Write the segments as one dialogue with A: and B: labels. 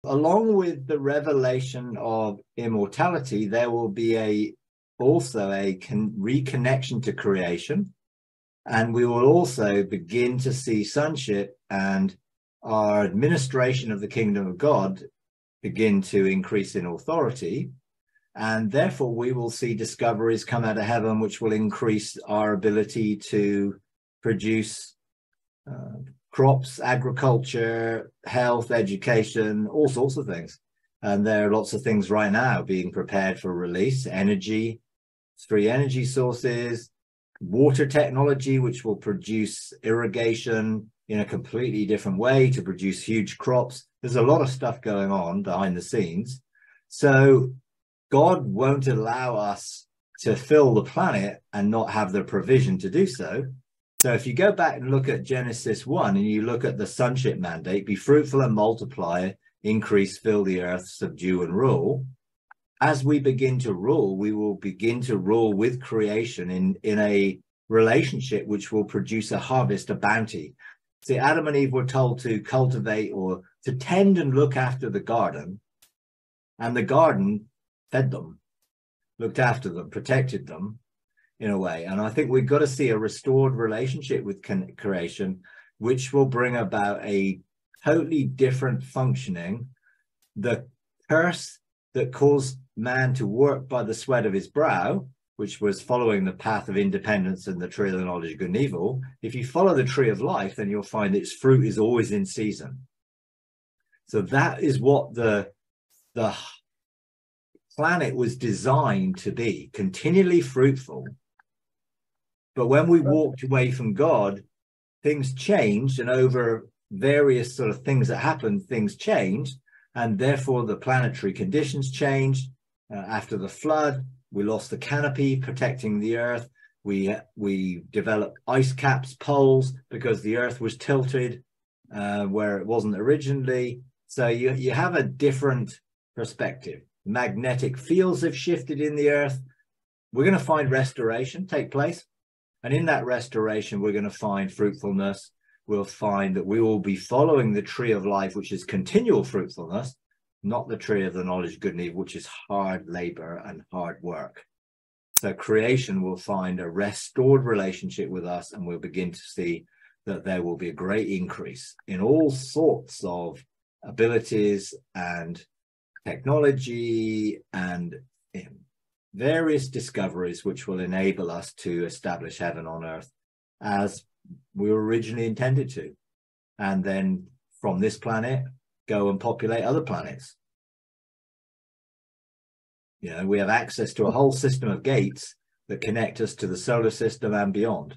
A: Along with the revelation of immortality, there will be also a reconnection to creation. And we will also begin to see sonship and our administration of the kingdom of God begin to increase in authority. And therefore, we will see discoveries come out of heaven, which will increase our ability to produce crops, agriculture, health, education, all sorts of things. And there are lots of things right now being prepared for release: energy, free energy sources, water technology, which will produce irrigation in a completely different way to produce huge crops. There's a lot of stuff going on behind the scenes. So God won't allow us to fill the planet and not have the provision to do so. So if you go back and look at Genesis 1 and you look at the sonship mandate, be fruitful and multiply, increase, fill the earth, subdue and rule. As we begin to rule, we will begin to rule with creation in a relationship which will produce a harvest, a bounty. See, Adam and Eve were told to cultivate or to tend and look after the garden, and the garden fed them, looked after them, protected them in a way. And I think we've got to see a restored relationship with creation, which will bring about a totally different functioning. The curse that caused man to work by the sweat of his brow, which was following the path of independence and the tree of the knowledge of good and evil, if you follow the tree of life, then you'll find its fruit is always in season. So that is what the planet was designed to be, continually fruitful. But when we walked away from God, things changed, and over various sort of things that happened, things changed, and therefore the planetary conditions changed. After the flood, we lost the canopy protecting the earth. We developed ice caps, poles, because the earth was tilted where it wasn't originally. So you have a different perspective. Magnetic fields have shifted in the earth. We're going to find restoration take place. And in that restoration, we're going to find fruitfulness. We'll find that we will be following the tree of life, which is continual fruitfulness, not the tree of the knowledge of good and evil, which is hard labor and hard work. So creation will find a restored relationship with us, and we'll begin to see that there will be a great increase in all sorts of abilities and technology and various discoveries which will enable us to establish heaven on earth as we were originally intended to, and then from this planet go and populate other planets. You know, we have access to a whole system of gates that connect us to the solar system and beyond,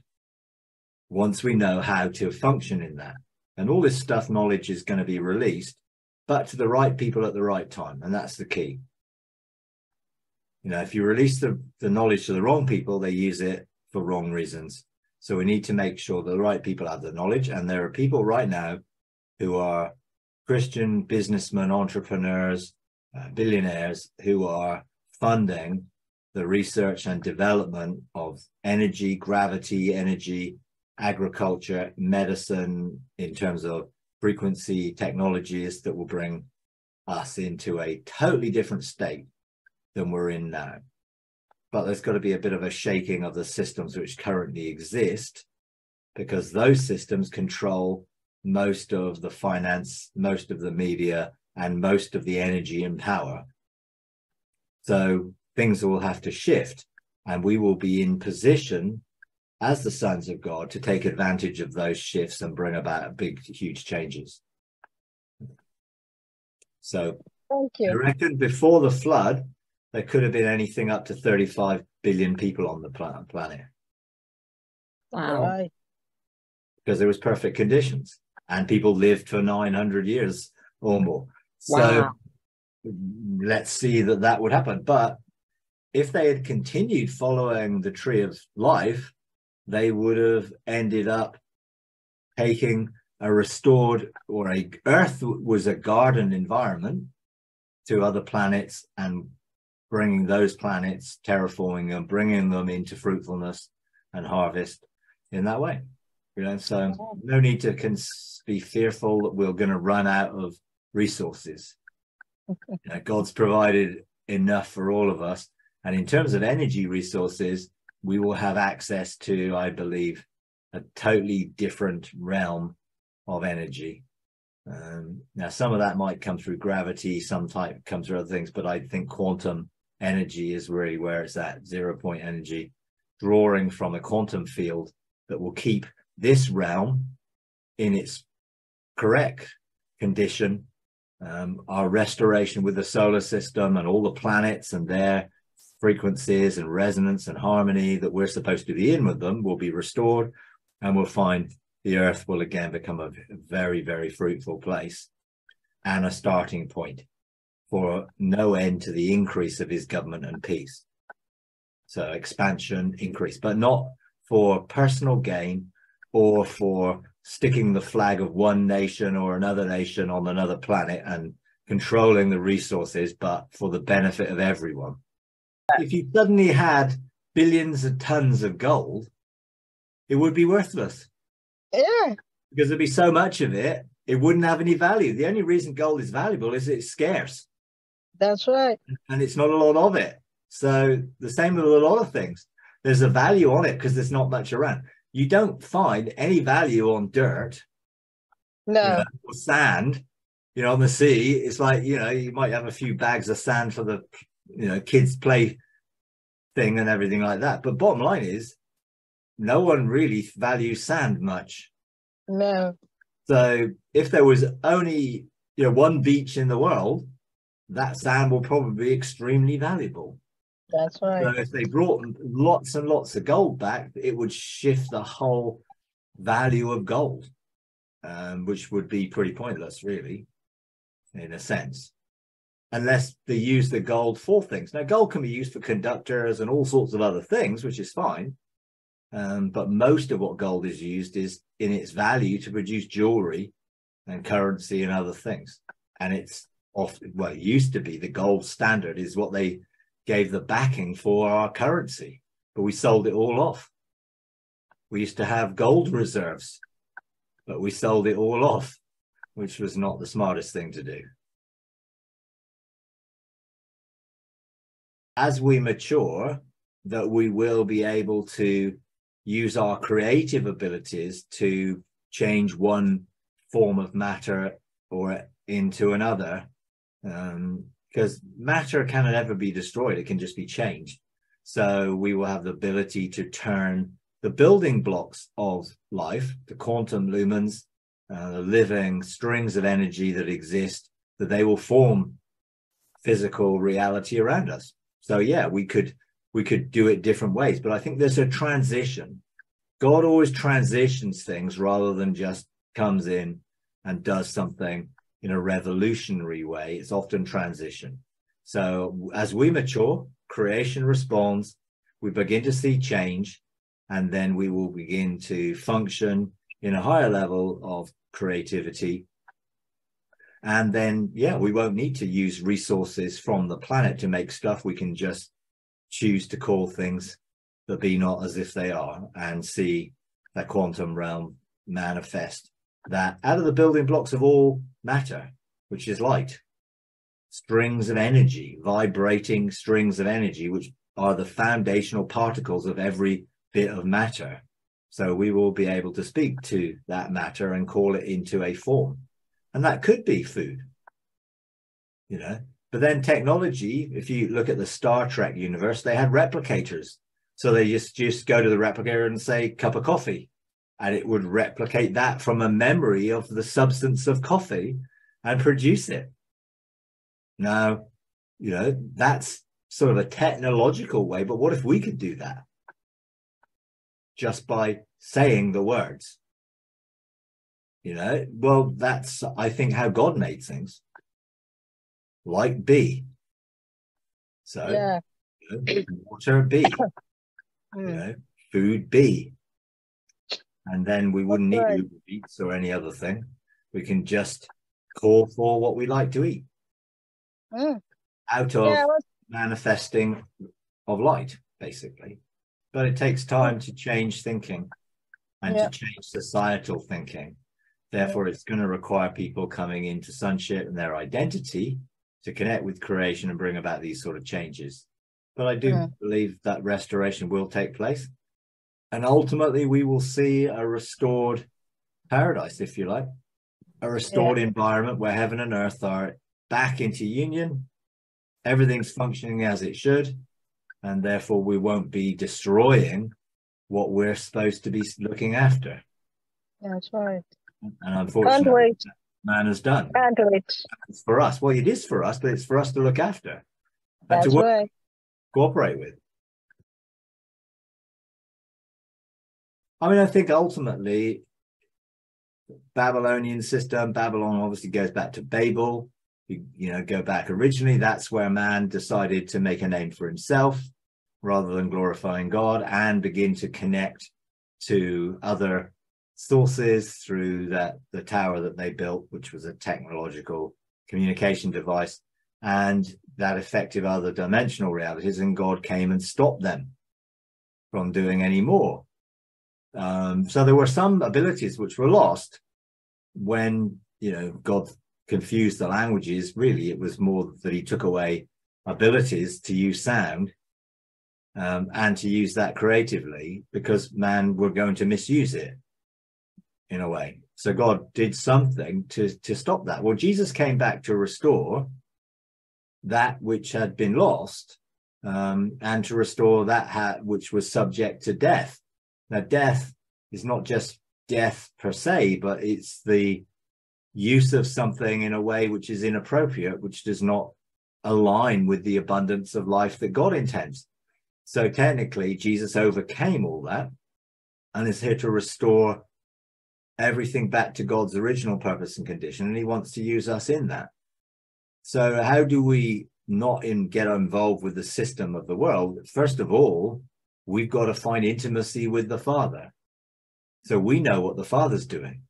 A: once we know how to function in that. And all this stuff, knowledge, is going to be released, but to the right people at the right time, and that's the key. You know, if you release the knowledge to the wrong people, they use it for wrong reasons. So we need to make sure that the right people have the knowledge. And there are people right now who are Christian businessmen, entrepreneurs, billionaires, who are funding the research and development of energy, gravity, energy, agriculture, medicine, in terms of frequency technologies that will bring us into a totally different state than we're in now. But there's got to be a bit of a shaking of the systems which currently exist, because those systems control most of the finance, most of the media, and most of the energy and power. So things will have to shift, and we will be in position as the sons of God to take advantage of those shifts and bring about big, huge changes. So
B: thank you.
A: I reckon before the flood, there could have been anything up to 35 billion people on the planet.
B: Wow. Right.
A: Because there was perfect conditions, and people lived for 900 years or more. So
B: wow.
A: Let's see that would happen. But if they had continued following the tree of life, they would have ended up taking a restored, or Earth was a garden environment to other planets, and bringing those planets, terraforming them, bringing them into fruitfulness and harvest in that way. You know, so no need to be fearful that we're going to run out of resources. God's provided enough for all of us. And in terms of energy resources, we will have access to, I believe, a totally different realm of energy. Now, some of that might come through gravity, some type comes through other things, but I think quantum energy is really where it's at, 0-point energy, drawing from a quantum field that will keep this realm in its correct condition. Our restoration with the solar system and all the planets and their frequencies and resonance and harmony that we're supposed to be in with them will be restored, and we'll find the earth will again become a very, very fruitful place and a starting point for no end to the increase of his government and peace. So expansion, increase, but not for personal gain or for sticking the flag of one nation or another nation on another planet and controlling the resources, but for the benefit of everyone. If you suddenly had billions of tons of gold, it would be worthless.
B: Yeah.
A: Because there'd be so much of it, it wouldn't have any value. The only reason gold is valuable is it's scarce.
B: That's right.
A: And it's not a lot of it. So the same with a lot of things. There's a value on it because there's not much around. You don't find any value on dirt,
B: No.
A: or sand, on the sea. It's like, you might have a few bags of sand for the, kids play thing and everything like that. But bottom line is, no one really values sand much.
B: No.
A: So if there was only, one beach in the world, that sand will probably be extremely valuable.
B: That's right.
A: So if they brought lots and lots of gold back, it would shift the whole value of gold, which would be pretty pointless, really, in a sense, unless they use the gold for things. Now, gold can be used for conductors and all sorts of other things, which is fine. But most of what gold is used is in its value to produce jewelry and currency and other things. And it's often, well, it used to be the gold standard is what they gave the backing for our currency, but we sold it all off. We used to have gold reserves, but we sold it all off, which was not the smartest thing to do. As we mature, that we will be able to use our creative abilities to change one form of matter or into another, because matter can never be destroyed. It can just be changed. So we will have the ability to turn the building blocks of life, the quantum lumens, the living strings of energy that exist, that they will form physical reality around us. So yeah, we could do it different ways, but I think there's a transition. God always transitions things rather than just comes in and does something in a revolutionary way. It's often transition. So as we mature, creation responds, we begin to see change, and then we will begin to function in a higher level of creativity. And then, yeah, we won't need to use resources from the planet to make stuff. We can just choose to call things that be not as if they are, and see that quantum realm manifest that out of the building blocks of all matter, which is light, strings of energy, vibrating strings of energy, which are the foundational particles of every bit of matter. So we will be able to speak to that matter and call it into a form. And that could be food, But then technology, if you look at the Star Trek universe, they had replicators. So they just go to the replicator and say, cup of coffee. And it would replicate that from a memory of the substance of coffee and produce it. Now, that's sort of a technological way, but what if we could do that just by saying the words? Well, that's, I think, how God made things. Like be. So,
B: Yeah.
A: Water be. Food be. And then we wouldn't need Uber Eats or any other thing. We can just call for what we like to eat out of manifesting of light, basically. But it takes time to change thinking and to change societal thinking. Therefore, it's going to require people coming into sonship and their identity to connect with creation and bring about these sort of changes. But I do believe that restoration will take place. And ultimately, we will see a restored paradise, if you like, a restored environment where heaven and earth are back into union. Everything's functioning as it should. And therefore, we won't be destroying what we're supposed to be looking after.
B: That's right.
A: And unfortunately, man has done.
B: Can't wait.
A: It's for us. Well, it is for us, but it's for us to look after and
B: That's
A: to work,
B: right.
A: cooperate with. I mean, I think ultimately, Babylonian system, Babylon obviously goes back to Babel. You know, go back originally, that's where man decided to make a name for himself rather than glorifying God and begin to connect to other sources through the tower that they built, which was a technological communication device, and that effective other dimensional realities, and God came and stopped them from doing any more. So there were some abilities which were lost when, you know, God confused the languages. Really, it was more that he took away abilities to use sound and to use that creatively, because man were going to misuse it in a way. So God did something to stop that. Well, Jesus came back to restore that which had been lost, and to restore that which was subject to death. Now, death is not just death per se, but it's the use of something in a way which is inappropriate, which does not align with the abundance of life that God intends. So technically, Jesus overcame all that and is here to restore everything back to God's original purpose and condition, and he wants to use us in that. So how do we not get involved with the system of the world? First of all, we've got to find intimacy with the Father. So we know what the Father's doing,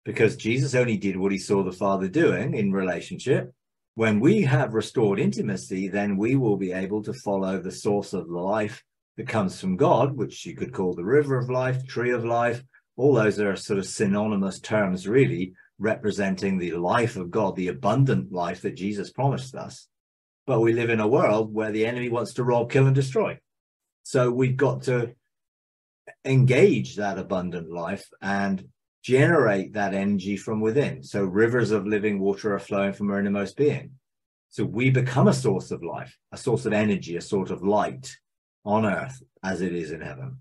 A: because Jesus only did what he saw the Father doing in relationship. When we have restored intimacy, then we will be able to follow the source of the life that comes from God, which you could call the river of life, tree of life. All those are sort of synonymous terms, really, representing the life of God, the abundant life that Jesus promised us. But we live in a world where the enemy wants to rob, kill, and destroy. So we've got to engage that abundant life and generate that energy from within. So rivers of living water are flowing from our innermost being. So we become a source of life, a source of energy, a sort of light on earth as it is in heaven.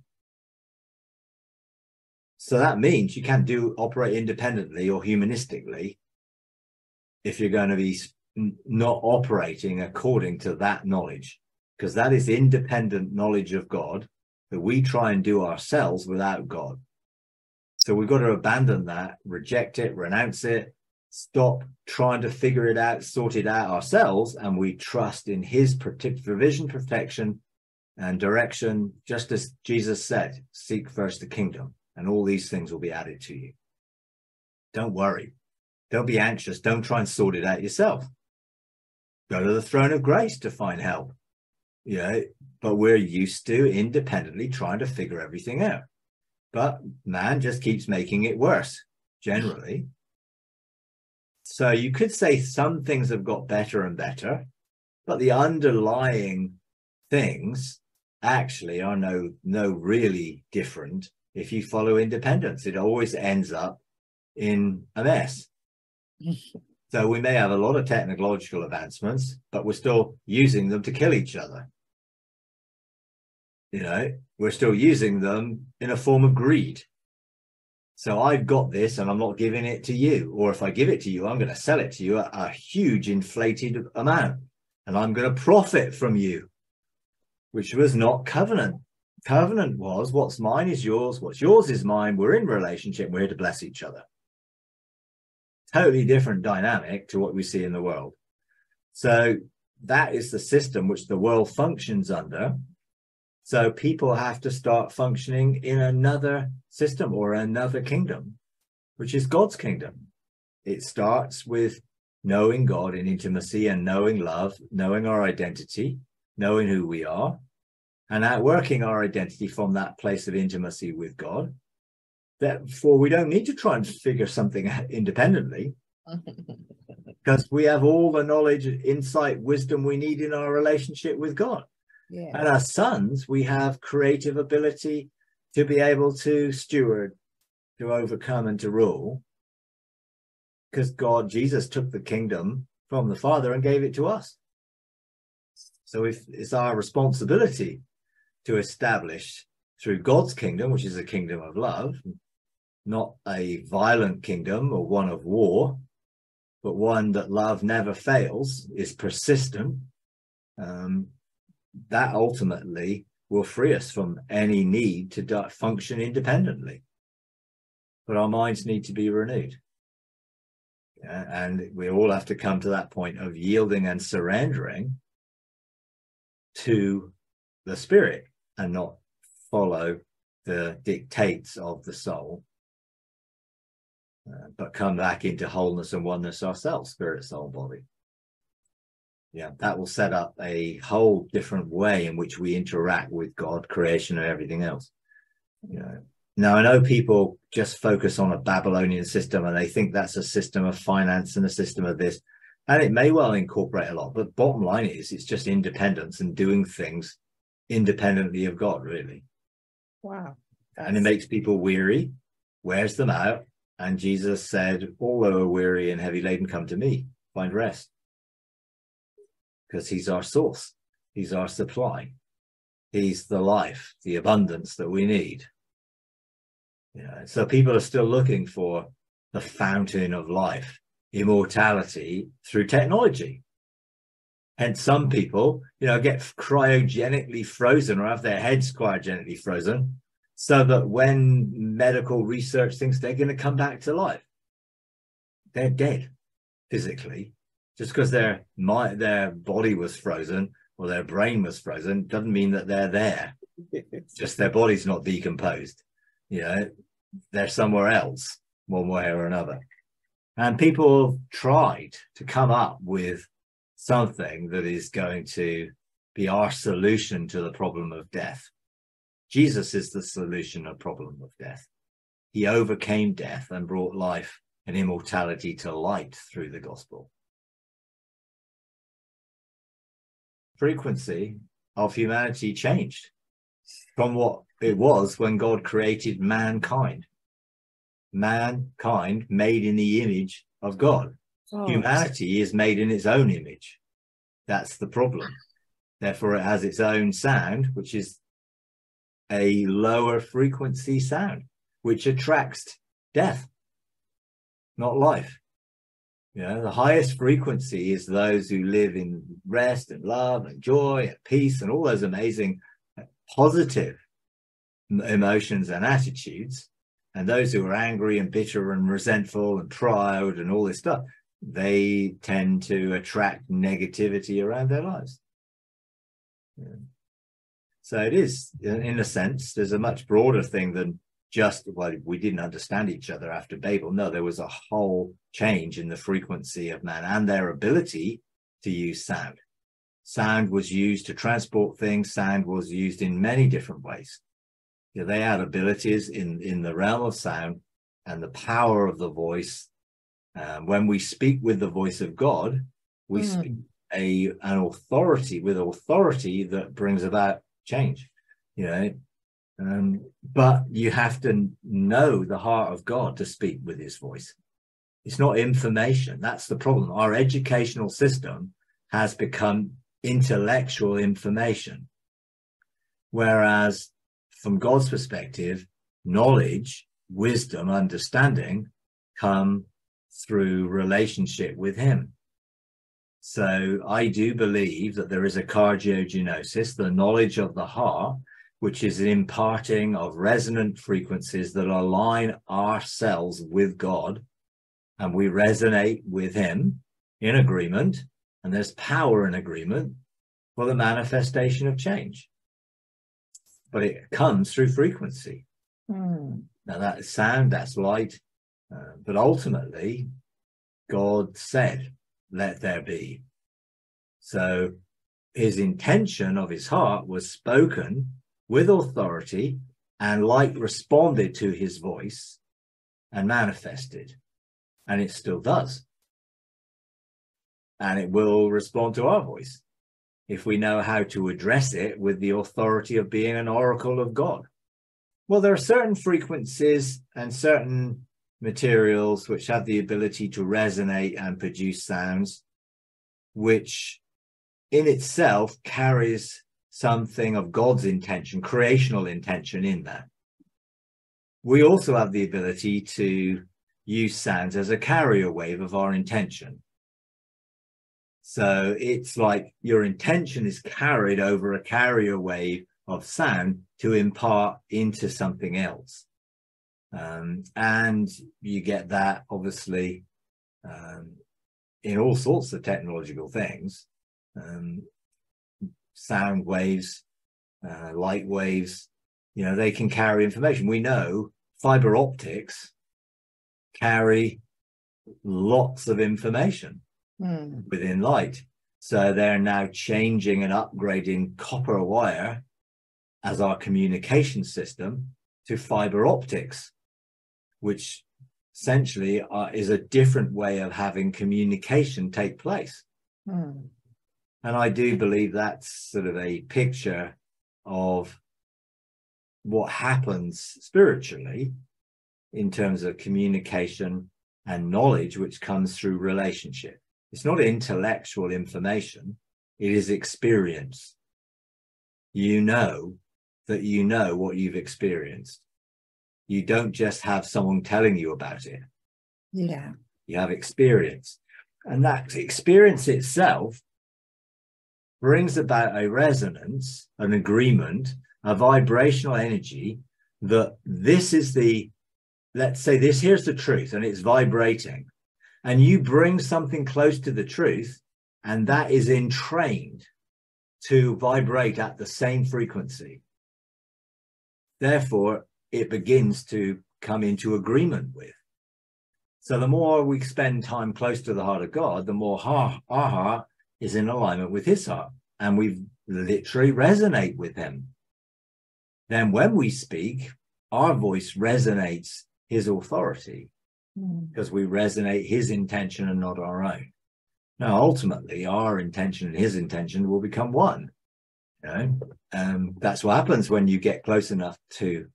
A: So that means you can't operate independently or humanistically if you're going to be not operating according to that knowledge, because that is independent knowledge of God that we try and do ourselves without God. So we've got to abandon that, reject it, renounce it, stop trying to figure it out, sort it out ourselves, and we trust in his provision, protection, and direction, just as Jesus said, seek first the kingdom, and all these things will be added to you. Don't worry. Don't be anxious. Don't try and sort it out yourself. Go to the throne of grace to find help. You know, but we're used to independently trying to figure everything out. But man just keeps making it worse, generally. So you could say some things have got better and better, but the underlying things actually are no really different. If you follow independence, it always ends up in a mess. So we may have a lot of technological advancements, but we're still using them to kill each other. You know, we're still using them in a form of greed. So I've got this and I'm not giving it to you. Or if I give it to you, I'm going to sell it to you at a huge inflated amount. And I'm going to profit from you, which was not covenant. Covenant was what's mine is yours, what's yours is mine. We're in relationship. We're here to bless each other. Totally different dynamic to what we see in the world. So that is the system which the world functions under. So people have to start functioning in another system or another kingdom, which is God's kingdom. It starts with knowing God in intimacy and knowing love, knowing our identity, knowing who we are, and outworking our identity from that place of intimacy with God. Therefore, we don't need to try and figure something out independently. because we have all the knowledge, insight, wisdom we need in our relationship with God.
B: Yeah.
A: And as sons, we have creative ability to be able to steward, to overcome, and to rule, because Jesus took the kingdom from the Father and gave it to us. So it's our responsibility to establish through God's kingdom, which is a kingdom of love, not a violent kingdom or one of war, but one that love never fails, is persistent. That ultimately will free us from any need to function independently. But our minds need to be renewed. And we all have to come to that point of yielding and surrendering to the Spirit and not follow the dictates of the soul, but come back into wholeness and oneness ourselves, spirit, soul, body. Yeah, that will set up a whole different way in which we interact with God, creation, and everything else. Now, I know people just focus on a Babylonian system and they think that's a system of finance and a system of this, and it may well incorporate a lot, but bottom line is it's just independence and doing things independently of God, really.
B: Wow.
A: And it makes people weary, wears them out. And Jesus said, all who are weary and heavy laden, come to me, find rest. Because he's our source. He's our supply. He's the life, the abundance that we need. So people are still looking for the fountain of life, immortality through technology. And some people, get cryogenically frozen or have their heads cryogenically frozen so that when medical research thinks they're going to come back to life, they're dead physically. Just because their body was frozen or their brain was frozen doesn't mean that they're there. Just their body's not decomposed. They're somewhere else, one way or another. And people have tried to come up with something that is going to be our solution to the problem of death. Jesus is the solution of the problem of death. He overcame death and brought life and immortality to light through the gospel. Frequency of humanity changed from what it was when God created mankind. Mankind made in the image of God. Humanity is made in its own image. That's the problem. Therefore, it has its own sound, which is a lower frequency sound, which attracts death, not life. The highest frequency is those who live in rest and love and joy and peace and all those amazing positive emotions and attitudes. And those who are angry and bitter and resentful and proud and all this stuff, they tend to attract negativity around their lives. So it is, in a sense, there's a much broader thing than just, well, we didn't understand each other after Babel. No, there was a whole change in the frequency of man and their ability to use sound. Sound was used to transport things. Sound was used in many different ways. They had abilities in the realm of sound and the power of the voice. When we speak with the voice of God, we speak an authority with authority that brings about change. But you have to know the heart of God to speak with his voice. It's not information. That's the problem. Our educational system has become intellectual information, whereas from God's perspective, knowledge, wisdom, understanding come through relationship with him. So I do believe that there is a cardiogenosis, the knowledge of the heart, which is an imparting of resonant frequencies that align ourselves with God, and we resonate with him in agreement, and there's power in agreement for the manifestation of change. But it comes through frequency. Now that's sound, that's light, but ultimately God said, let there be. So his intention of his heart was spoken with authority, and light responded to his voice and manifested, and it still does. and it will respond to our voice if we know how to address it with the authority of being an oracle of God. Well, there are certain frequencies and certain materials which have the ability to resonate and produce sounds, which in itself carries something of God's intention, creational intention in that. We also have the ability to use sounds as a carrier wave of our intention. So it's like your intention is carried over a carrier wave of sound to impart into something else. And you get that, obviously, in all sorts of technological things. Sound waves, light waves, they can carry information. We know fiber optics carry lots of information within light. So they're now changing and upgrading copper wire as our communication system to fiber optics, which essentially is a different way of having communication take place. And I do believe that's sort of a picture of what happens spiritually in terms of communication and knowledge, which comes through relationship. It's not intellectual information, it is experience. You know that you know what you've experienced. You don't just have someone telling you about it.
B: Yeah.
A: You have experience. And that experience itself brings about a resonance, an agreement, a vibrational energy that this is the, let's say this, here's the truth, and it's vibrating. And you bring something close to the truth, and that is entrained to vibrate at the same frequency. Therefore, it begins to come into agreement with. So the more we spend time close to the heart of God, the more our heart is in alignment with his heart, and we literally resonate with him. Then when we speak, our voice resonates his authority, because we resonate his intention and not our own. Now, ultimately, our intention and his intention will become one. That's what happens when you get close enough to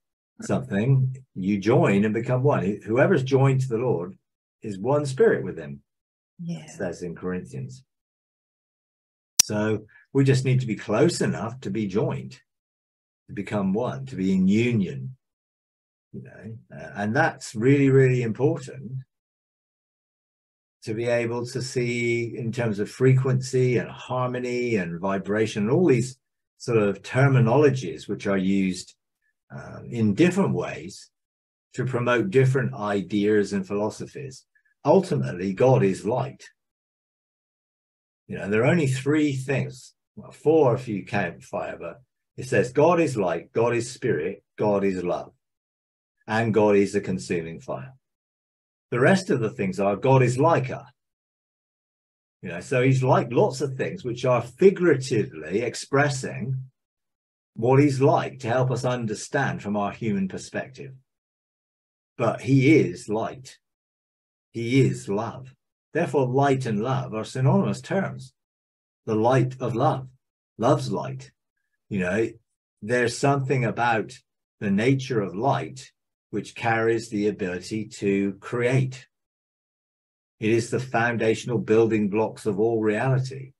A: something. You join and become one. Whoever's joined to the Lord is one spirit with him. Yeah, it says in Corinthians. So we just need to be close enough to be joined, to become one, to be in union. And that's really, really important, to be able to see in terms of frequency and harmony and vibration, and all these sort of terminologies which are used in different ways to promote different ideas and philosophies. Ultimately, God is light. There are only three things, well, four if you count fire, but it says God is light, God is spirit, God is love, and God is a consuming fire. The rest of the things are God is like us. So he's like lots of things which are figuratively expressing what he's like to help us understand from our human perspective. But he is light. He is love. Therefore, light and love are synonymous terms. The light of love. Love's light. There's something about the nature of light which carries the ability to create. It is the foundational building blocks of all reality,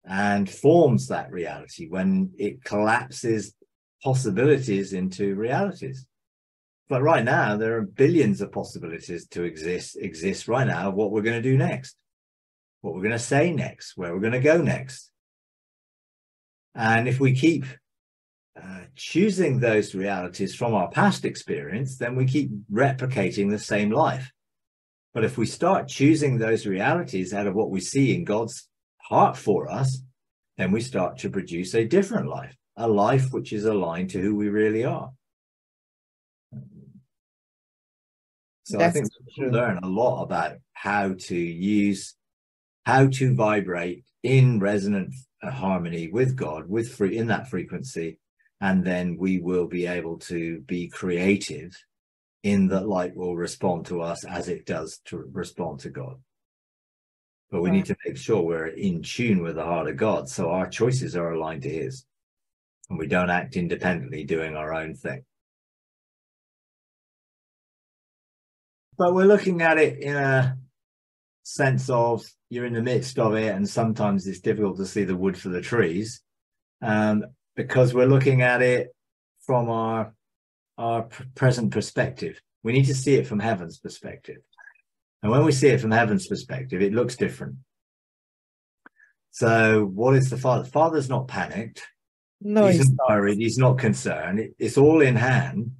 A: and forms that reality when it collapses possibilities into realities. But right now, there are billions of possibilities to exist right now of what we're going to do next, what we're going to say next, where we're going to go next. And if we keep choosing those realities from our past experience, then we keep replicating the same life. But if we start choosing those realities out of what we see in God's heart for us, then we start to produce a different life, a life which is aligned to who we really are. So I think we learn a lot about how to vibrate in resonant harmony with God, in that frequency, and then we will be able to be creative in that light will respond to us as it does to respond to God. But we need to make sure we're in tune with the heart of God, so our choices are aligned to his, and we don't act independently doing our own thing. But we're looking at it in a sense of you're in the midst of it, and sometimes it's difficult to see the wood for the trees, because we're looking at it from our present perspective. We need to see it from heaven's perspective. And when we see it from heaven's perspective, it looks different. So what is the Father? The Father's not panicked.
B: No,
A: he's not worried. He's not concerned. It's all in hand.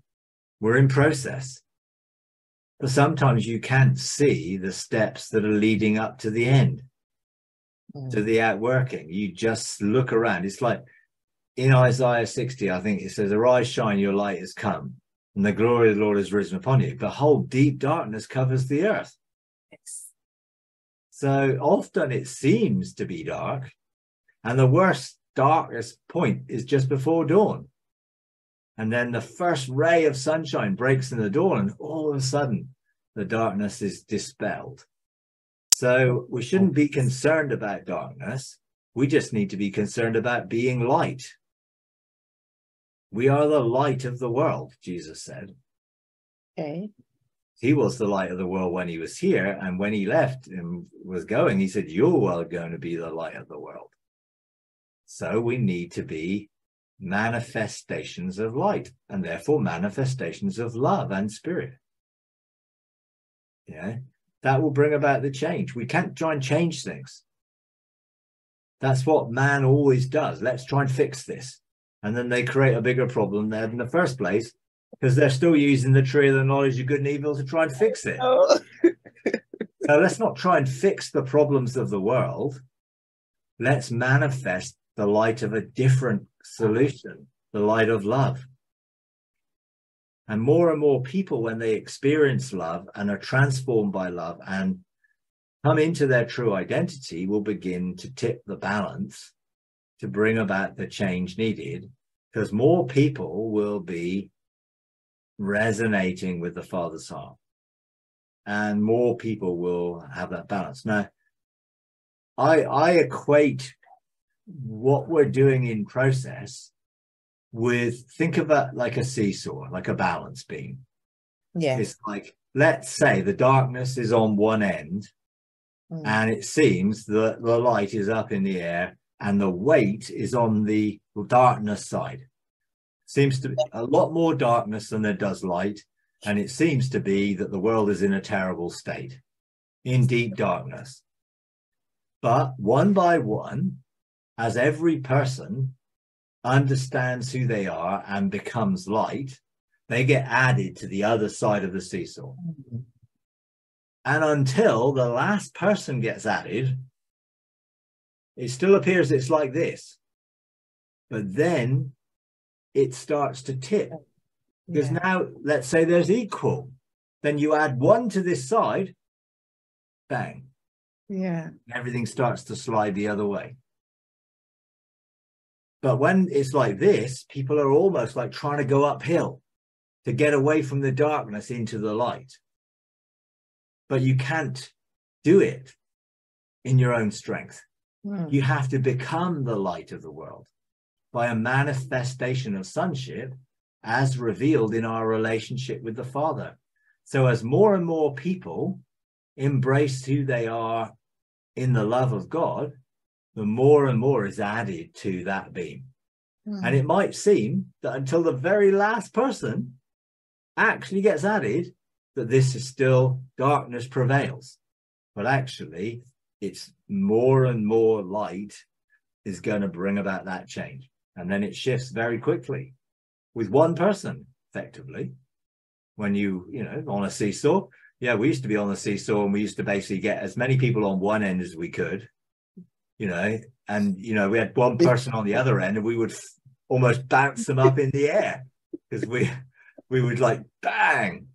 A: We're in process. But sometimes you can't see the steps that are leading up to the end, to the outworking. You just look around. It's like in Isaiah 60, I think it says, arise, shine, your light has come, and the glory of the Lord has risen upon you. Behold, deep darkness covers the earth.
B: Yes.
A: So often it seems to be dark, and the worst, darkest point is just before dawn. And then the first ray of sunshine breaks in the dawn, and all of a sudden the darkness is dispelled. So we shouldn't be concerned about darkness. We just need to be concerned about being light. We are the light of the world, Jesus said.
B: Okay.
A: He was the light of the world when he was here, and when he left and was going, he said, you're going to be the light of the world. So we need to be manifestations of light, and therefore manifestations of love and spirit. Yeah, that will bring about the change. We can't try and change things. That's what man always does. Let's try and fix this. And then they create a bigger problem there in the first place, because they're still using the tree of the knowledge of good and evil to try and fix it.
B: Oh.
A: So let's not try and fix the problems of the world. Let's manifest the light of a different solution, the light of love. And more people, when they experience love and are transformed by love and come into their true identity, will begin to tip the balance to bring about the change needed, because more people will be resonating with the Father's heart, and more people will have that balance. Now, I equate what we're doing in process with, think of it like a seesaw, like a balance beam.
B: Yeah.
A: It's like, let's say the darkness is on one end, and it seems that the light is up in the air and the weight is on the darkness side. Seems to be a lot more darkness than there does light, and it seems to be that the world is in a terrible state, in deep darkness. But one by one, as every person understands who they are and becomes light, they get added to the other side of the seesaw. And until the last person gets added, it still appears it's like this. But then it starts to tip. Because now, let's say there's equal. Then you add one to this side, bang.
B: Yeah.
A: Everything starts to slide the other way. But when it's like this, people are almost like trying to go uphill to get away from the darkness into the light. But you can't do it in your own strength. You have to become the light of the world by a manifestation of sonship as revealed in our relationship with the Father. So as more and more people embrace who they are in the love of God, the more and more is added to that beam. And it might seem that until the very last person actually gets added, that this is still darkness prevails. But actually, it's more and more light is going to bring about that change. And then it shifts very quickly with one person, effectively. When you know, on a seesaw, we used to be on the seesaw, and we used to basically get as many people on one end as we could, and, we had one person on the other end, and we would almost bounce them up in the air because we would like bang.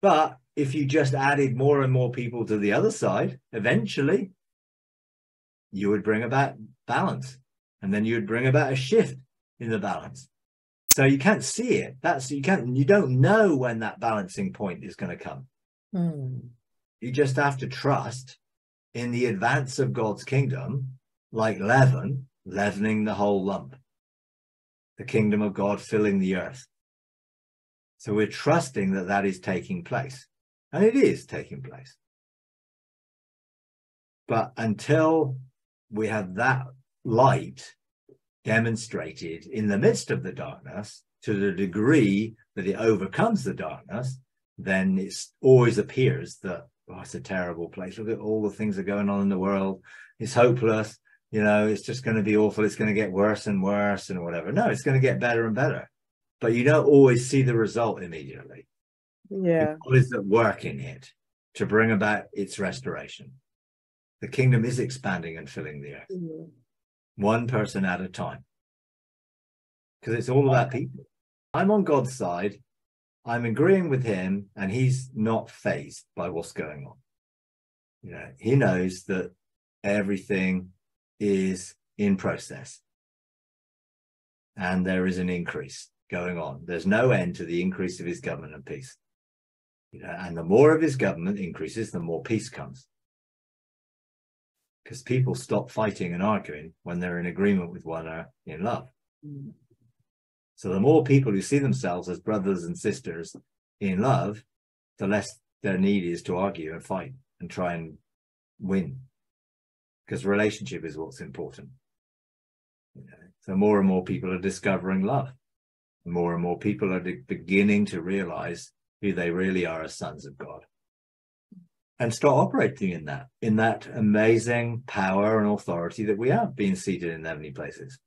A: But if you just added more and more people to the other side, eventually you would bring about balance, and then you would bring about a shift in the balance. So you can't see it. You don't know when that balancing point is going to come. You just have to trust in the advance of God's kingdom, like leaven, leavening the whole lump. The kingdom of God filling the earth. So we're trusting that that is taking place. And it is taking place. But until we have that light demonstrated in the midst of the darkness, to the degree that it overcomes the darkness, then it always appears that, oh, it's a terrible place. Look at all the things that are going on in the world. It's hopeless. You know, it's just going to be awful. It's going to get worse and worse and whatever. No, it's going to get better and better. But you don't always see the result immediately.
B: Yeah.
A: God is at work in it to bring about its restoration. The kingdom is expanding and filling the earth, one person at a time. Because it's all about people. I'm on God's side. I'm agreeing with him, and he's not fazed by what's going on. You know, he knows that everything is in process, and there is an increase going on. There's no end to the increase of his government and peace. You know, and the more of his government increases, the more peace comes. Because people stop fighting and arguing when they're in agreement with one another in love. So the more people who see themselves as brothers and sisters in love, the less their need is to argue and fight and try and win. Because relationship is what's important. You know, so more and more people are discovering love. More and more people are beginning to realize who they really are as sons of God. And start operating in that amazing power and authority that we have, being seated in heavenly places,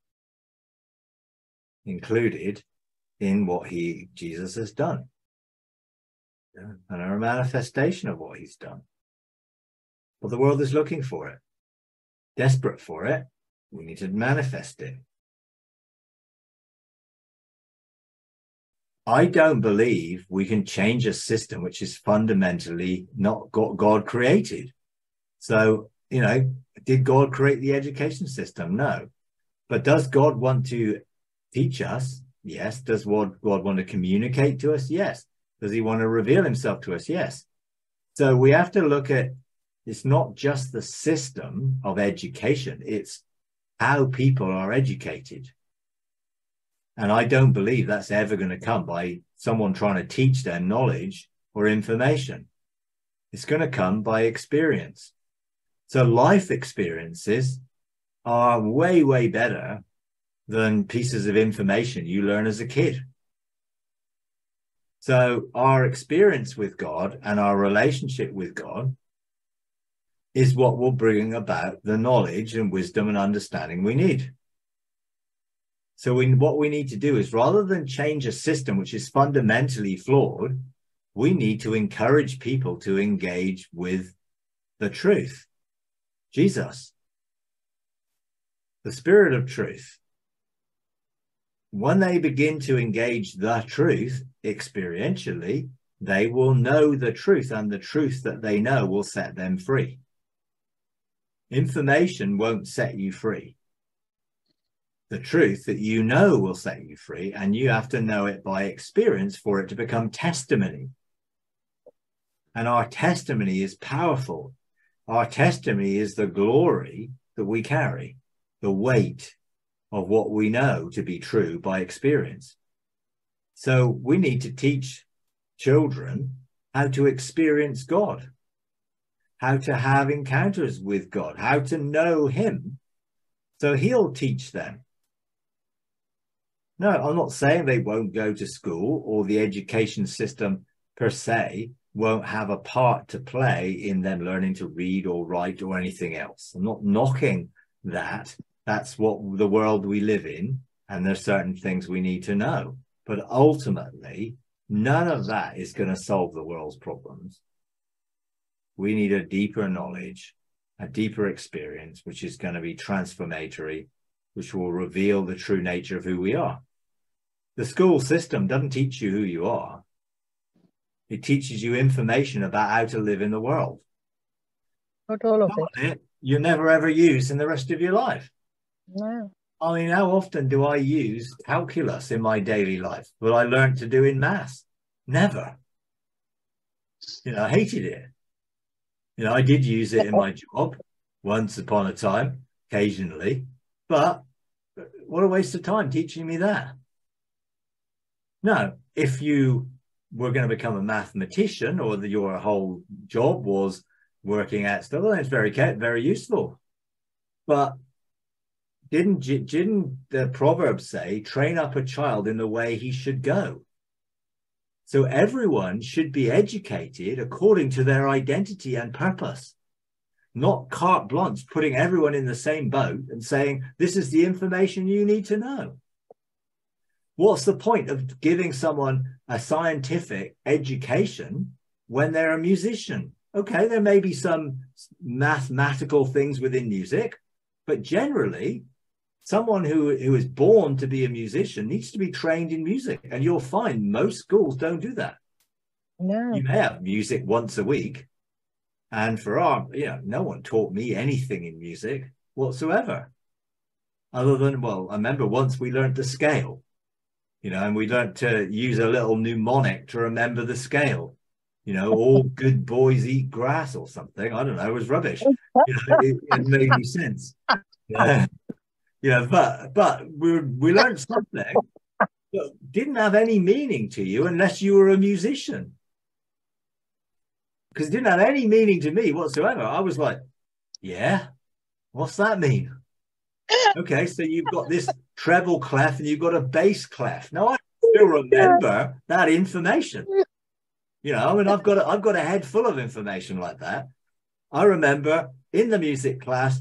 A: included in what Jesus has done, and are a manifestation of what he's done. But the world is looking for it, desperate for it. We need to manifest it. I don't believe we can change a system which is fundamentally not God created. So, you know, did God create the education system? No. But does God want to teach us? Yes. Does God want to communicate to us? Yes. Does he want to reveal himself to us? Yes. So we have to look at, it's not just the system of education, it's how people are educated. And I don't believe that's ever going to come by someone trying to teach them knowledge or information. It's going to come by experience. So life experiences are way, way better than pieces of information you learn as a kid. So our experience with God and our relationship with God is what will bring about the knowledge and wisdom and understanding we need. So what we need to do is, rather than change a system which is fundamentally flawed, we need to encourage people to engage with the truth, Jesus, the Spirit of truth. When they begin to engage the truth experientially, they will know the truth, and the truth that they know will set them free. Information won't set you free. The truth that you know will set you free, and you have to know it by experience for it to become testimony. And our testimony is powerful. Our testimony is the glory that we carry, the weight of what we know to be true by experience. So we need to teach children how to experience God, how to have encounters with God, how to know him. So he'll teach them. No, I'm not saying they won't go to school, or the education system per se won't have a part to play in them learning to read or write or anything else. I'm not knocking that. That's what the world we live in, and there's certain things we need to know. But ultimately, none of that is going to solve the world's problems. We need a deeper knowledge, a deeper experience, which is going to be transformatory, which will reveal the true nature of who we are. The school system doesn't teach you who you are. It teaches you information about how to live in the world.
B: Not all of it.
A: You never ever use in the rest of your life.
B: No.
A: I mean, how often do I use calculus in my daily life? What I learned to do in maths? Never. You know, I hated it. You know, I did use it in my job once upon a time, occasionally, but what a waste of time teaching me that. No, if you were going to become a mathematician, or your whole job was working at stuff, then it's very useful. But didn't the proverb say, train up a child in the way he should go? So everyone should be educated according to their identity and purpose, not carte blanche, putting everyone in the same boat and saying, this is the information you need to know. What's the point of giving someone a scientific education when they're a musician? Okay, there may be some mathematical things within music, but generally, someone who is born to be a musician needs to be trained in music. And you'll find most schools don't do that.
B: No.
A: You may have music once a week. And no one taught me anything in music whatsoever. Other than, I remember once we learned the scale, and we learned to use a little mnemonic to remember the scale. All good boys eat grass or something. I don't know. It was rubbish. It made any sense. But we learned something that didn't have any meaning to you unless you were a musician. Because it didn't have any meaning to me whatsoever. I was like, yeah, what's that mean? Okay, so you've got this treble clef and you've got a bass clef. Now I still remember that information. I've got a head full of information like that. I remember in the music class,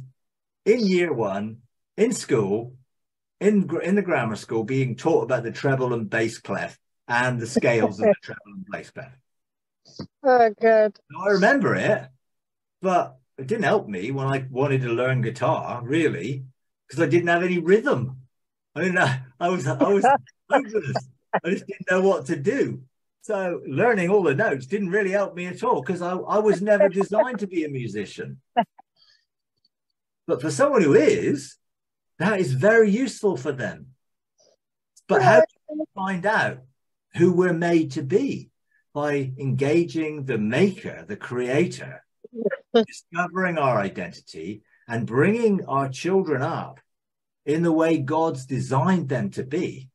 A: in year one, in school, in the grammar school, being taught about the treble and bass clef and the scales of the treble and bass clef.
B: Oh, good.
A: I remember it, but it didn't help me when I wanted to learn guitar, really, because I didn't have any rhythm. I was hopeless. I just didn't know what to do. So learning all the notes didn't really help me at all, because I was never designed to be a musician. But for someone who is, that is very useful for them. But how do we find out who we're made to be? By engaging the maker, the creator, discovering our identity and bringing our children up in the way God's designed them to be.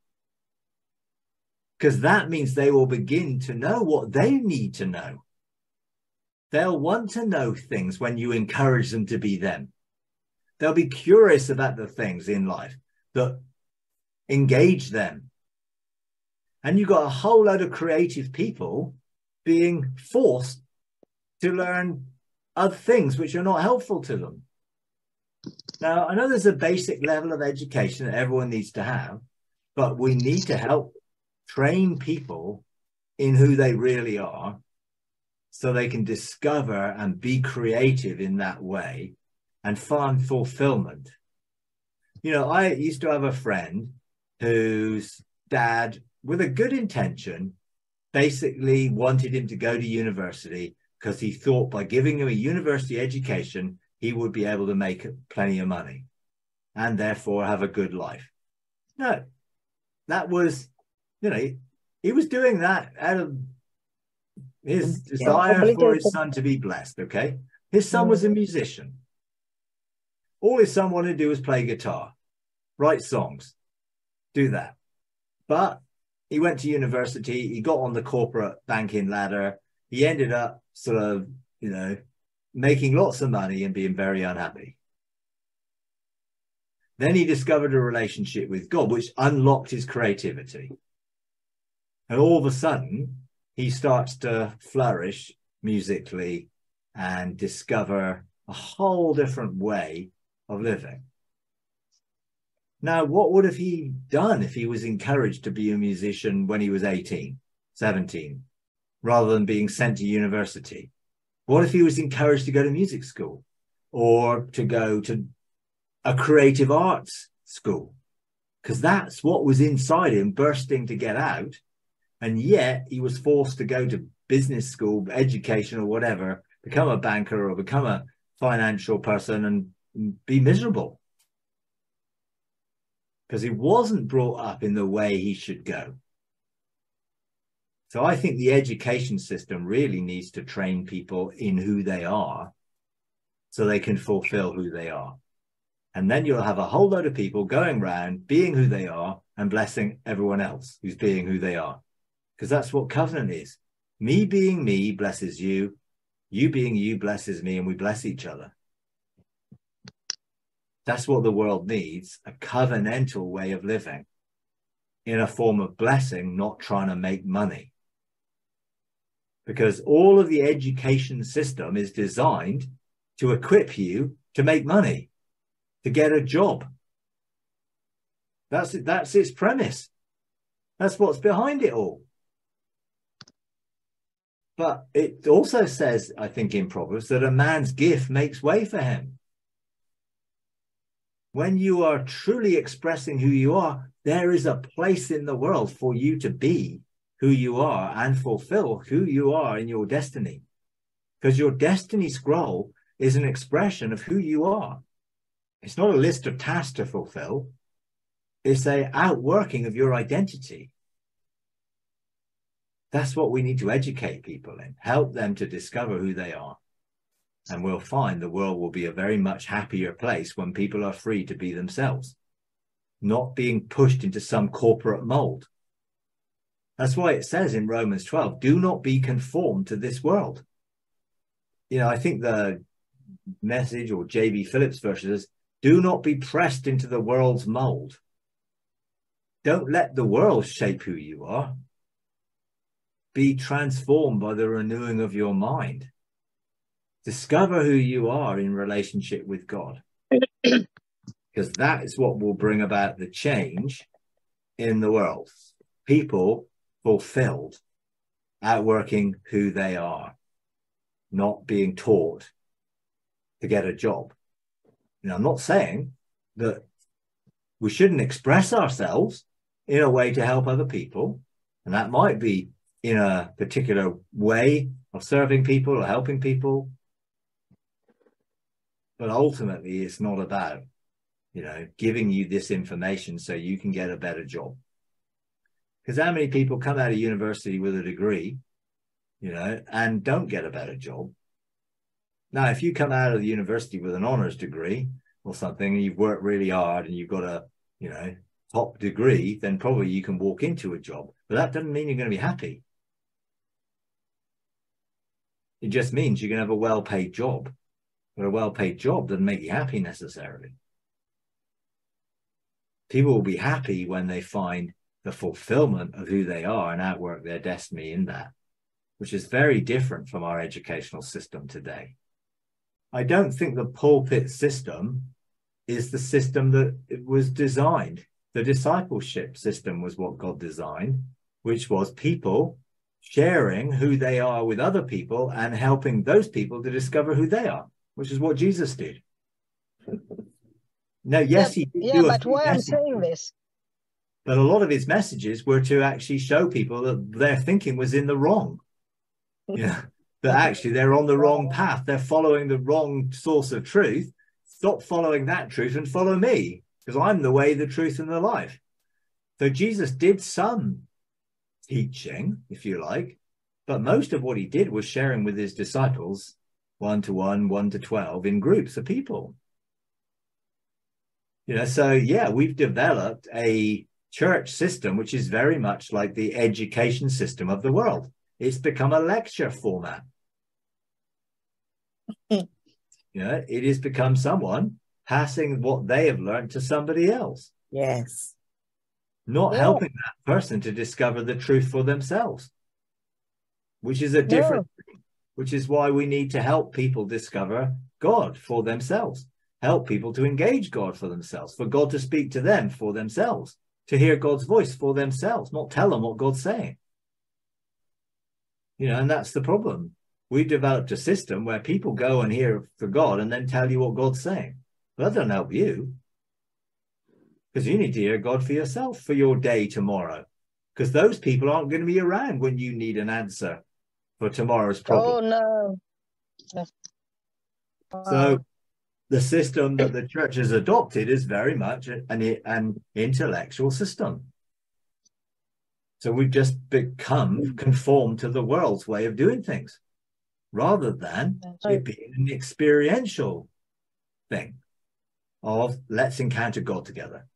A: Because that means they will begin to know what they need to know. They'll want to know things when you encourage them to be them. They'll be curious about the things in life that engage them. And you've got a whole load of creative people being forced to learn other things which are not helpful to them. Now, I know there's a basic level of education that everyone needs to have, but we need to help train people in who they really are so they can discover and be creative in that way and find fulfillment. I used to have a friend whose dad, with a good intention, basically wanted him to go to university because he thought by giving him a university education, he would be able to make plenty of money and therefore have a good life. No, that was, he was doing that out of his desire for his son to be blessed, okay? His son was a musician. All his son wanted to do was play guitar, write songs, do that. But he went to university, he got on the corporate banking ladder, he ended up sort of, making lots of money and being very unhappy. Then he discovered a relationship with God, which unlocked his creativity. And all of a sudden, he starts to flourish musically and discover a whole different way of living. Now, what would have he done if he was encouraged to be a musician when he was 18, 17, rather than being sent to university? What if he was encouraged to go to music school or to go to a creative arts school? Because that's what was inside him bursting to get out. And yet he was forced to go to business school, education or whatever, become a banker or become a financial person and be miserable. Because he wasn't brought up in the way he should go. So I think the education system really needs to train people in who they are so they can fulfill who they are. And then you'll have a whole load of people going around being who they are and blessing everyone else who's being who they are. Because that's what covenant is. Me being me blesses you. You being you blesses me, and we bless each other. That's what the world needs, a covenantal way of living in a form of blessing, not trying to make money. Because all of the education system is designed to equip you to make money, to get a job. That's its premise. That's what's behind it all. But it also says, I think in Proverbs, that a man's gift makes way for him. When you are truly expressing who you are, there is a place in the world for you to be who you are and fulfill who you are in your destiny. Because your destiny scroll is an expression of who you are. It's not a list of tasks to fulfill. It's an outworking of your identity. That's what we need to educate people in, help them to discover who they are. And we'll find the world will be a very much happier place when people are free to be themselves, not being pushed into some corporate mold. That's why it says in Romans 12, do not be conformed to this world. You know, I think the Message or J.B. Phillips version says, do not be pressed into the world's mold. Don't let the world shape who you are. Be transformed by the renewing of your mind. Discover who you are in relationship with God. Because that is what will bring about the change in the world. People fulfilled, outworking who they are, not being taught to get a job. Now, I'm not saying that we shouldn't express ourselves in a way to help other people. And that might be in a particular way of serving people or helping people. But ultimately, it's not about, giving you this information so you can get a better job. Because how many people come out of university with a degree, and don't get a better job? Now, if you come out of the university with an honors degree or something, and you've worked really hard and you've got a, top degree, then probably you can walk into a job. But that doesn't mean you're going to be happy. It just means you're going to have a well-paid job. But a well-paid job doesn't make you happy necessarily. People will be happy when they find the fulfillment of who they are and outwork their destiny in that, which is very different from our educational system today. I don't think the pulpit system is the system that it was designed. The discipleship system was what God designed, which was people sharing who they are with other people and helping those people to discover who they are, which is what Jesus did. Now, yes, he did do a
B: but
A: few
B: why I'm
A: messages,
B: saying this?
A: but a lot of his messages were to actually show people that their thinking was in the wrong. That actually they're on the wrong path. They're following the wrong source of truth. Stop following that truth and follow me, because I'm the way, the truth, and the life. So Jesus did some teaching, if you like, but most of what he did was sharing with his disciples 1-to-1, 1-to-12 in groups of people. So yeah, we've developed a church system which is very much like the education system of the world. It's become a lecture format. It has become someone passing what they have learned to somebody else.
C: Yes.
A: Not helping that person to discover the truth for themselves, which is a different thing, which is why we need to help people discover God for themselves, help people to engage God for themselves, for God to speak to them for themselves, to hear God's voice for themselves, not tell them what God's saying. And that's the problem. We've developed a system where people go and hear for God and then tell you what God's saying. But that doesn't help you. Because you need to hear God for yourself for your day tomorrow. Because those people aren't going to be around when you need an answer for tomorrow's problem.
B: Oh, no.
A: So the system that the church has adopted is very much an intellectual system. So we've just become conformed to the world's way of doing things, rather than it being an experiential thing of let's encounter God together.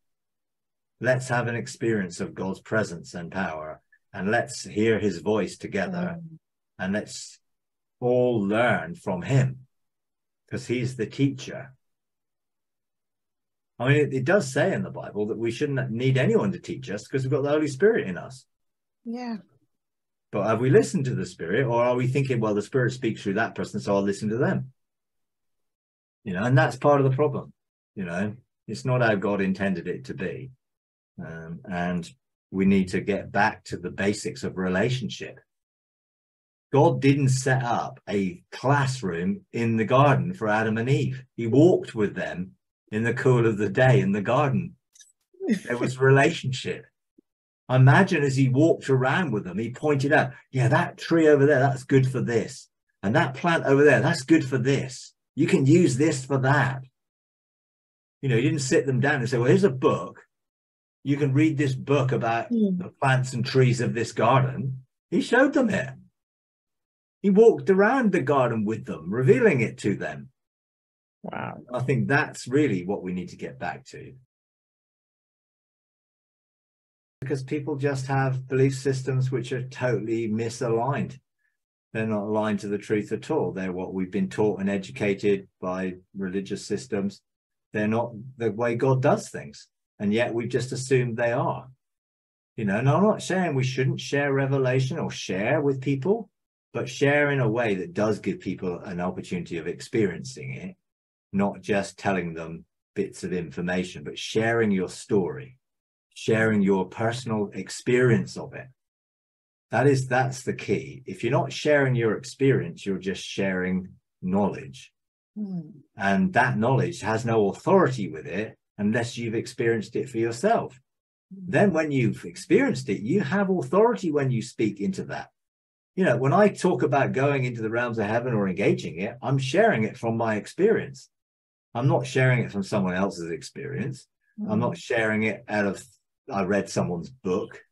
A: Let's have an experience of God's presence and power, and let's hear his voice together, and let's all learn from him, because he's the teacher. I mean, it does say in the Bible that we shouldn't need anyone to teach us because we've got the Holy Spirit in us.
B: Yeah.
A: But have we listened to the Spirit, or are we thinking, well, the Spirit speaks through that person, so I'll listen to them? You know, and that's part of the problem. You know, it's not how God intended it to be. And we need to get back to the basics of relationship. God didn't set up a classroom in the garden for Adam and Eve. He walked with them in the cool of the day in the garden. There was relationship. Imagine as he walked around with them, he pointed out, yeah, that tree over there, that's good for this. And that plant over there, that's good for this. You can use this for that. You know, he didn't sit them down and say, well, here's a book. You can read this book about the plants and trees of this garden. He showed them it. He walked around the garden with them, revealing it to them.
B: Wow.
A: I think that's really what we need to get back to. Because people just have belief systems which are totally misaligned. They're not aligned to the truth at all. They're what we've been taught and educated by religious systems. They're not the way God does things. And yet we just assumed they are. You know, and I'm not saying we shouldn't share revelation or share with people, but share in a way that does give people an opportunity of experiencing it, not just telling them bits of information, but sharing your story, sharing your personal experience of it. That's the key. If you're not sharing your experience, you're just sharing knowledge. And that knowledge has no authority with it unless you've experienced it for yourself. Then when you've experienced it, you have authority when you speak into that. You know, when I talk about going into the realms of heaven or engaging it, I'm sharing it from my experience. I'm not sharing it from someone else's experience. I'm not sharing it out of, I read someone's book.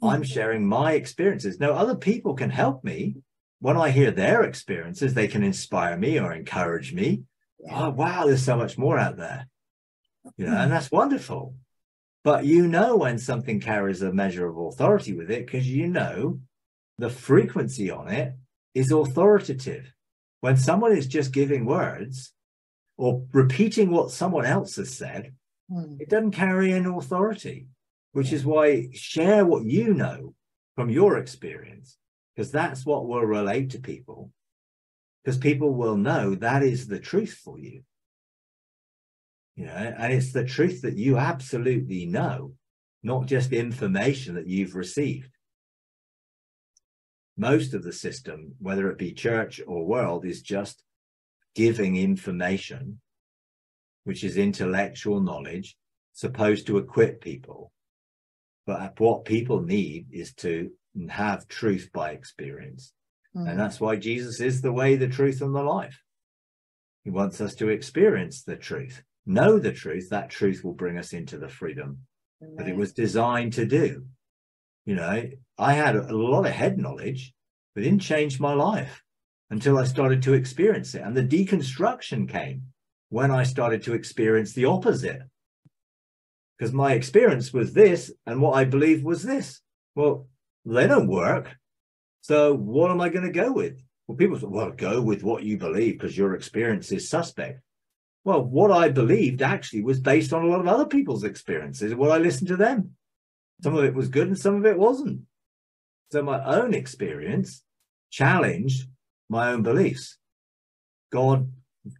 A: I'm sharing my experiences. Now, other people can help me. When I hear their experiences, they can inspire me or encourage me. Oh, wow, there's so much more out there. You know, and that's wonderful. But you know when something carries a measure of authority with it, because you know the frequency on it is authoritative. When someone is just giving words or repeating what someone else has said, it doesn't carry an authority, which is why share what you know from your experience, because that's what will relate to people, because people will know that is the truth for you. You know, and it's the truth that you absolutely know, not just information that you've received. Most of the system, whether it be church or world, is just giving information, which is intellectual knowledge, supposed to equip people. But what people need is to have truth by experience. And that's why Jesus is the way, the truth, and the life. He wants us to experience the truth, know the truth. That truth will bring us into the freedom that it was designed to do. You know, I had a lot of head knowledge, but it didn't change my life until I started to experience it. And the deconstruction came when I started to experience the opposite. Because my experience was this, and what I believed was this. Well, they don't work. So what am I going to go with? Well, people say, well, go with what you believe because your experience is suspect. Well, what I believed actually was based on a lot of other people's experiences. Well, I listened to them. Some of it was good and some of it wasn't. So my own experience challenged my own beliefs. God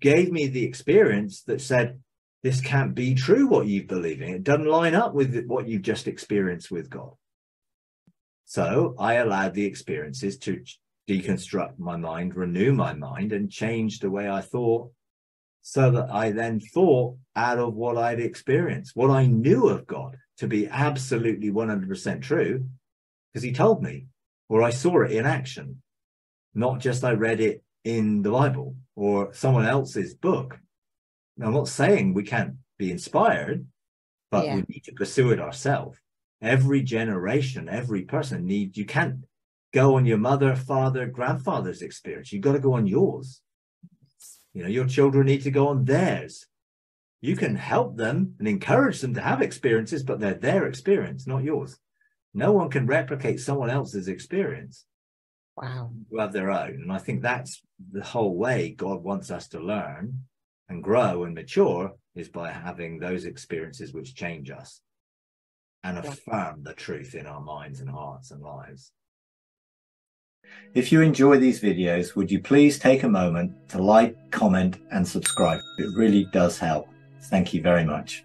A: gave me the experience that said, this can't be true, what you believe in. It doesn't line up with what you've just experienced with God. So I allowed the experiences to deconstruct my mind, renew my mind, and change the way I thought, so that I then thought out of what I'd experienced, what I knew of God to be absolutely 100% true, because he told me, or I saw it in action, not just I read it in the Bible or someone else's book. Now, I'm not saying we can't be inspired, but we need to pursue it ourselves every generation, every person needs, you can't go on your mother, father, grandfather's experience. You've got to go on yours. You know, your children need to go on theirs. You can help them and encourage them to have experiences, but they're their experience, not yours. No one can replicate someone else's experience.
B: Wow.
A: To have their own. And I think that's the whole way God wants us to learn and grow and mature, is by having those experiences which change us and affirm the truth in our minds and hearts and lives. If you enjoy these videos, would you please take a moment to like, comment, and subscribe? It really does help. Thank you very much.